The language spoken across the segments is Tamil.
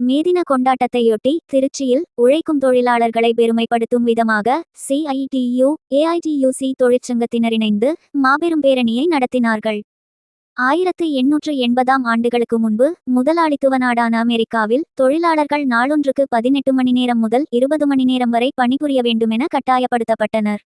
மேதின கொண்டாட்டத்தையொட்டி திருச்சியில் உழைக்கும் தொழிலாளர்களை பெருமைப்படுத்தும் விதமாக CITU AITUC தொழிற்சங்கத்தினர் இணைந்து மாபெரும் பேரணியை நடத்தினார்கள். 1880ஆம் ஆண்டுகளுக்கு முன்பு முதலாளித்துவ நாடான அமெரிக்காவில் தொழிலாளர்கள் நாளொன்றுக்கு 18 மணி நேரம் முதல் 20 மணி நேரம் வரை பணிபுரிய வேண்டுமென கட்டாயப்படுத்தப்பட்டனர்.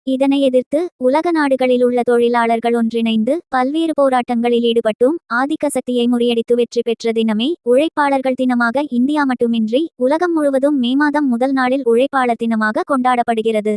இதனை எதிர்த்து உலக நாடுகளில் உள்ள தொழிலாளர்கள் ஒன்றிணைந்து பல்வேறு போராட்டங்களில் ஈடுபட்டும் ஆதிக்க சக்தியை முறியடித்து வெற்றி பெற்ற தினமே உழைப்பாளர்கள் தினமாக இந்தியா மட்டுமின்றி உலகம் முழுவதும் மே மாதம் முதல் நாளில் உழைப்பாளர் தினமாக கொண்டாடப்படுகிறது.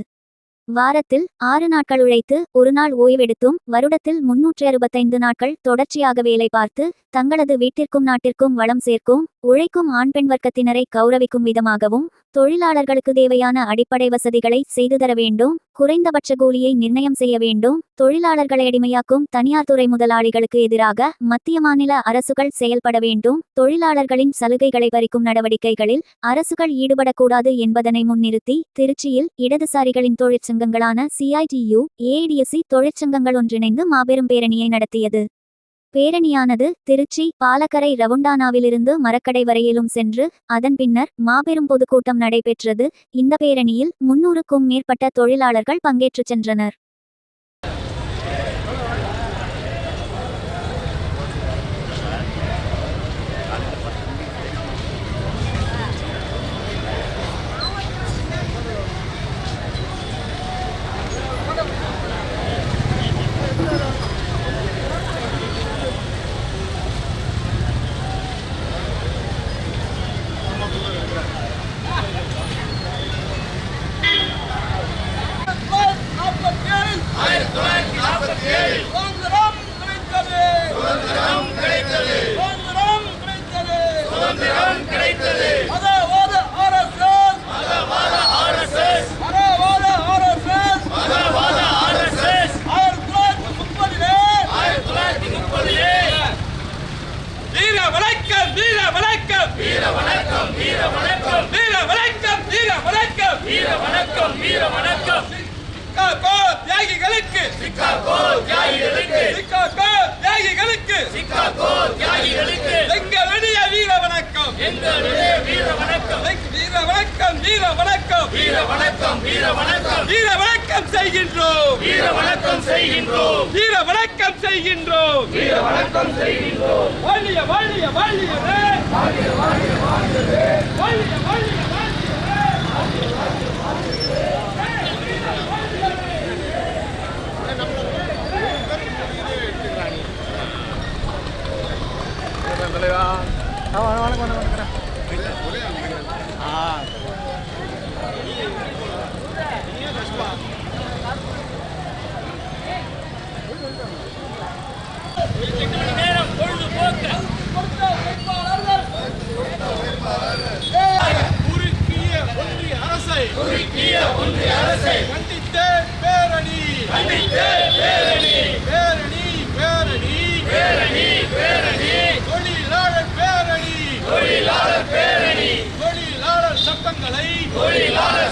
வாரத்தில் 6 நாட்கள் உழைத்து ஒரு நாள் ஓய்வெடுத்தும் வருடத்தில் 365 நாட்கள் தொடர்ச்சியாக வேலை பார்த்து தங்களது வீட்டிற்கும் நாட்டிற்கும் வளம் சேர்க்கும் உழைக்கும் ஆண் பெண் வர்க்கத்தினரை கௌரவிக்கும் விதமாகவும் தொழிலாளர்களுக்கு தேவையான அடிப்படை வசதிகளை செய்து தர வேண்டும், குறைந்தபட்ச கூலியை நிர்ணயம் செய்ய வேண்டும், தொழிலாளர்களை அடிமையாக்கும் தனியார் துறை முதலாளிகளுக்கு எதிராக மத்திய மாநில அரசுகள் செயல்பட வேண்டும், தொழிலாளர்களின் சலுகைகளை பறிக்கும் நடவடிக்கைகளில் அரசுகள் ஈடுபடக்கூடாது என்பதனை முன்னிறுத்தி திருச்சியில் இடதுசாரிகளின் தொழிற்சங்கங்களான CITU AITUC தொழிற்சங்கங்கள் ஒன்றிணைந்து மாபெரும் பேரணியை நடத்தியது. பேரணியானது திருச்சி பாலக்கரை ரவுண்டானாவிலிருந்து மரக்கடை வரையிலும் சென்று அதன் பின்னர் மாபெரும் பொதுக்கூட்டம் நடைபெற்றது. இந்த பேரணியில் 300க்கும் மேற்பட்ட தொழிலாளர்கள் பங்கேற்று சென்றனர்.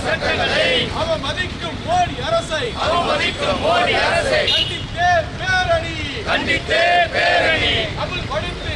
சட்டங்களை அவமதிக்கும் மோடி அரசை கண்டித்தே பேரணி அமுல்படுத்து